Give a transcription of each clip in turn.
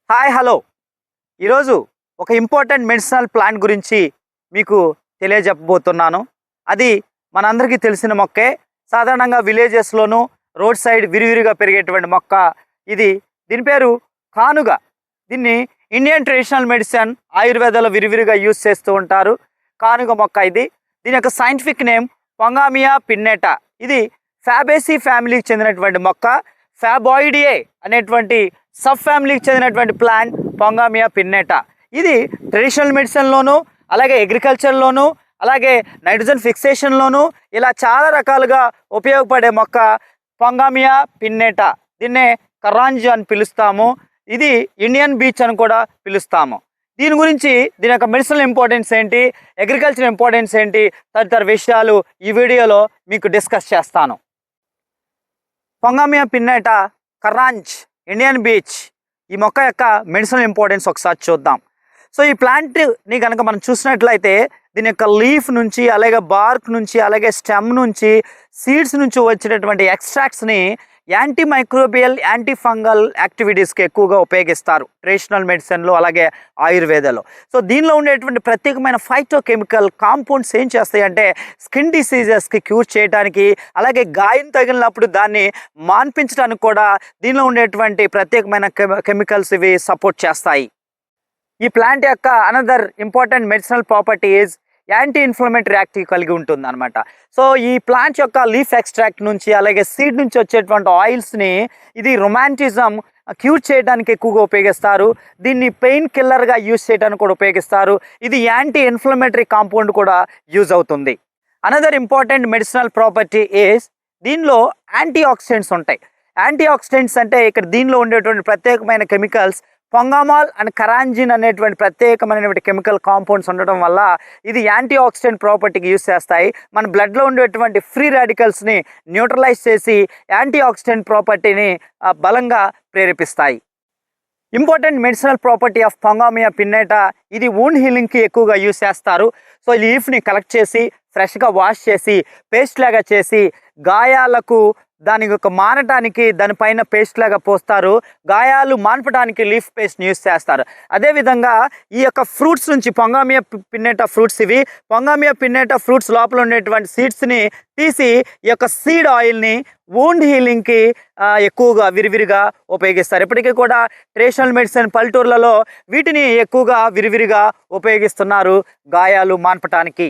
Hi hello ఈరోజు ఒక important medicinal plant గురించి మీకు తెలియజెప్పబోతున్నాను. అది మనందరికీ తెలిసిన మొక్కే. సాధారణంగా విలేజెస్లోను రోడ్ సైడ్ విరివిరిగా పెరిగేటువంటి మొక్క ఇది. దీని పేరు కానుగ. దీన్ని ఇండియన్ ట్రెడిషనల్ మెడిసిన్ ఆయుర్వేదాలో విరివిరిగా యూజ్ చేస్తూ ఉంటారు. కానుగ మొక్క ఇది. దీని యొక్క సైంటిఫిక్ నేమ్ పొంగామియా పిన్నెటా. ఇది ఫ్యాబేసి ఫ్యామిలీకి చెందినటువంటి మొక్క. ఫ్యాబాయిడియే అనేటువంటి సబ్ ఫ్యామిలీకి చెందినటువంటి ప్లాంట్ పొంగామియా పిన్నెటా. ఇది ట్రెడిషనల్ మెడిసిన్లోను, అలాగే అగ్రికల్చర్లోను, అలాగే నైట్రోజన్ ఫిక్సేషన్లోను ఇలా చాలా రకాలుగా ఉపయోగపడే మొక్క పొంగామియా పిన్నెటా. దీన్నే కరాంజ్ అని పిలుస్తాము. ఇది ఇండియన్ బీచ్ అని కూడా పిలుస్తాము. దీని గురించి దీని యొక్క మెడిసినల్ ఇంపార్టెన్స్ ఏంటి, అగ్రికల్చర్ ఇంపార్టెన్స్ ఏంటి, తదితర విషయాలు ఈ వీడియోలో మీకు డిస్కస్ చేస్తాను. పొంగామియా పిన్నెటా, కరాంజ్, ఇండియన్ బీచ్ ఈ మొక్క యొక్క మెడిసినల్ ఇంపార్టెన్స్ ఒకసారి చూద్దాం. సో ఈ ప్లాంట్ని కనుక మనం చూసినట్లయితే దీని యొక్క లీఫ్ నుంచి, అలాగే బార్క్ నుంచి, అలాగే స్టెమ్ నుంచి, సీడ్స్ నుంచి వచ్చినటువంటి ఎక్స్ట్రాక్ట్స్ని యాంటీ మైక్రోబియల్, యాంటీ ఫంగల్ యాక్టివిటీస్కి ఎక్కువగా ఉపయోగిస్తారు ట్రెడిషనల్ మెడిసిన్లో, అలాగే ఆయుర్వేదాలో. సో దీనిలో ఉండేటువంటి ప్రత్యేకమైన ఫైటోకెమికల్ కాంపౌండ్స్ ఏం చేస్తాయంటే స్కిన్ డిసీజెస్కి క్యూర్ చేయడానికి, అలాగే గాయం తగిలినప్పుడు దాన్ని మాన్పించడానికి కూడా దీనిలో ఉండేటువంటి ప్రత్యేకమైన కెమికల్స్ ఇవి సపోర్ట్ చేస్తాయి. ఈ ప్లాంట్ యొక్క another important medicinal property is anti inflammatory active కలిగి ఉంటుంది అనమాట. సో ఈ ప్లాంట్ యొక్క లీఫ్ ఎక్స్ట్రాక్ట్ నుంచి, అలాగే సీడ్ నుంచి వచ్చేటువంటి ఆయిల్స్ని ఇది రొమాంటిజం క్యూర్ చేయడానికి ఎక్కువగా ఉపయోగిస్తారు. దీన్ని పెయిన్ కిల్లర్గా యూజ్ చేయడానికి కూడా ఉపయోగిస్తారు. ఇది యాంటీ ఇన్ఫ్లమేటరీ కాంపౌండ్ కూడా యూజ్ అవుతుంది. Another important medicinal property is దీనిలో యాంటీ ఆక్సిడెంట్స్ ఉంటాయి. యాంటీ ఆక్సిడెంట్స్ అంటే ఇక్కడ దీనిలో ఉండేటువంటి ప్రత్యేకమైన కెమికల్స్ పొంగామాల్ అండ్ కరాంజిన్ అనేటువంటి ప్రత్యేకమైనటువంటి కెమికల్ కాంపౌండ్స్ ఉండటం వల్ల ఇది యాంటీ ఆక్సిడెంట్ ప్రాపర్టీకి యూజ్ చేస్తాయి. మన బ్లడ్లో ఉండేటువంటి ఫ్రీ రాడికల్స్ని న్యూట్రలైజ్ చేసి యాంటీ ఆక్సిడెంట్ ప్రాపర్టీని బలంగా ప్రేరేపిస్తాయి. Important medicinal property of Pongamia pinnata, ఇది వూండ్ హీలింగ్కి ఎక్కువగా యూజ్ చేస్తారు. సో లీఫ్ని కలెక్ట్ చేసి ఫ్రెష్గా వాష్ చేసి పేస్ట్ లాగా చేసి గాయాలకు దాని యొక్క మానటానికి దానిపైన పేస్ట్ లాగా పోస్తారు. గాయాలు మాన్పడానికి లీఫ్ పేస్ట్ని యూజ్ చేస్తారు. అదేవిధంగా ఈ యొక్క ఫ్రూట్స్ నుంచి పొంగామియా పిన్నెటా ఫ్రూట్స్ ఇవి. పొంగామియా పిన్నెటా ఫ్రూట్స్ లోపల ఉండేటువంటి సీడ్స్ని తీసి ఈ యొక్క సీడ్ ఆయిల్ని వూండ్ హీలింగ్కి ఎక్కువగా విరివిరిగా ఉపయోగిస్తారు. ఇప్పటికీ కూడా ట్రెడిషనల్ మెడిసిన్ పల్లెటూర్లలో వీటిని ఎక్కువగా విరివిరిగా ఉపయోగిస్తున్నారు గాయాలు మాన్పటానికి.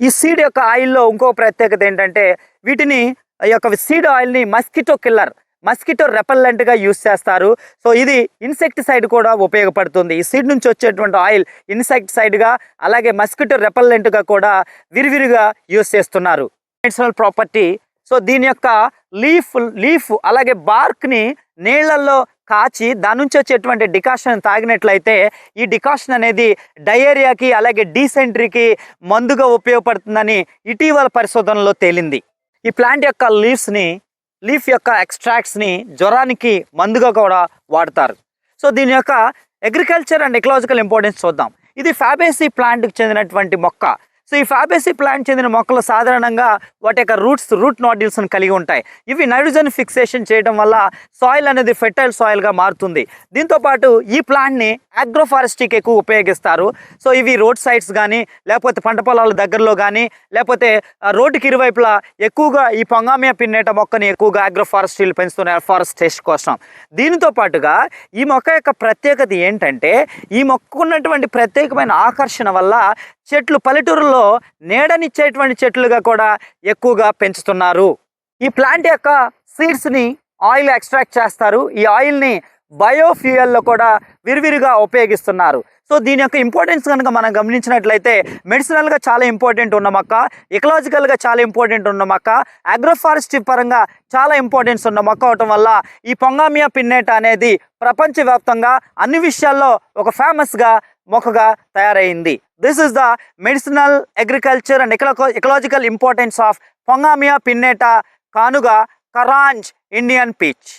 ఈ సీడ్ యొక్క ఆయిల్లో ఇంకో ప్రత్యేకత ఏంటంటే వీటిని ఈ యొక్క సీడ్ ఆయిల్ని మస్కిటో కిల్లర్, మస్కిటో రెపల్లెంట్గా యూజ్ చేస్తారు. సో ఇది ఇన్సెక్టిసైడ్ కూడా ఉపయోగపడుతుంది. ఈ సీడ్ నుంచి వచ్చేటువంటి ఆయిల్ ఇన్సెక్టిసైడ్గా, అలాగే మస్కిటో రెపల్లెంట్గా కూడా విరివిరిగా యూజ్ చేస్తున్నారు. Medicinal property. సో దీని యొక్క లీఫ్ అలాగే బార్క్ని నీళ్లలో కాచి దాని నుంచి వచ్చేటువంటి డికాషన్ తాగినట్లయితే ఈ డికాషన్ అనేది డయేరియాకి, అలాగే డీసెంట్రీకి మందుగా ఉపయోగపడుతుందని ఇటీవల పరిశోధనలో తేలింది. ఈ ప్లాంట్ యొక్క లీఫ్ యొక్క ఎక్స్ట్రాక్ట్స్ని జ్వరానికి మందుగా కూడా వాడతారు. సో దీని యొక్క అగ్రికల్చర్ అండ్ ఎకలాజికల్ ఇంపార్టెన్స్ చూద్దాం. ఇది ఫ్యాబేసి ప్లాంట్కి చెందినటువంటి మొక్క. సో ఈ ఫ్యాబేసి ప్లాంట్ చెందిన మొక్కలు సాధారణంగా వాటి యొక్క రూట్ నాడ్యూల్స్ని కలిగి ఉంటాయి. ఇవి నైట్రోజన్ ఫిక్సేషన్ చేయడం వల్ల సాయిల్ అనేది ఫెర్టైల్ సాయిల్గా మారుతుంది. దీంతోపాటు ఈ ప్లాంట్ని అగ్రోఫారెస్ట్రీకి ఎక్కువ ఉపయోగిస్తారు. సో ఇవి రోడ్ సైడ్స్ కానీ, లేకపోతే పంట పొలాల దగ్గరలో కానీ, లేకపోతే రోడ్డుకి ఇరువైపులా ఎక్కువగా ఈ పొంగామియా పిన్నెటా మొక్కని ఎక్కువగా అగ్రోఫారెస్ట్రీలు పెంచుతున్నారు ఫారెస్టేషన్ కోసం. దీనితో పాటుగా ఈ మొక్క యొక్క ప్రత్యేకత ఏంటంటే ఈ మొక్కకు ఉన్నటువంటి ప్రత్యేకమైన ఆకర్షణ వల్ల చెట్లు పల్లెటూరులో నీడనిచ్చేటువంటి చెట్లుగా కూడా ఎక్కువగా పెంచుతున్నారు. ఈ ప్లాంట్ యొక్క సీడ్స్ని ఆయిల్ ఎక్స్ట్రాక్ట్ చేస్తారు. ఈ ఆయిల్ని బయోఫ్యూయల్లో కూడా విరివిరిగా ఉపయోగిస్తున్నారు. సో దీని యొక్క ఇంపార్టెన్స్ కనుక మనం గమనించినట్లయితే మెడిసినల్గా చాలా ఇంపార్టెంట్ ఉన్న మొక్క, ఎకలాజికల్గా చాలా ఇంపార్టెంట్ ఉన్న మొక్క, అగ్రోఫారెస్ట్రీ పరంగా చాలా ఇంపార్టెన్స్ ఉన్న మొక్క అవటం వల్ల ఈ పొంగామియా పిన్నెటా అనేది ప్రపంచవ్యాప్తంగా అన్ని విషయాల్లో ఒక ఫేమస్గా మొక్కగా తయారైంది. This is the medicinal, agriculture and ecological importance of Pongamia pinnata, kanuga, karanj, Indian peach.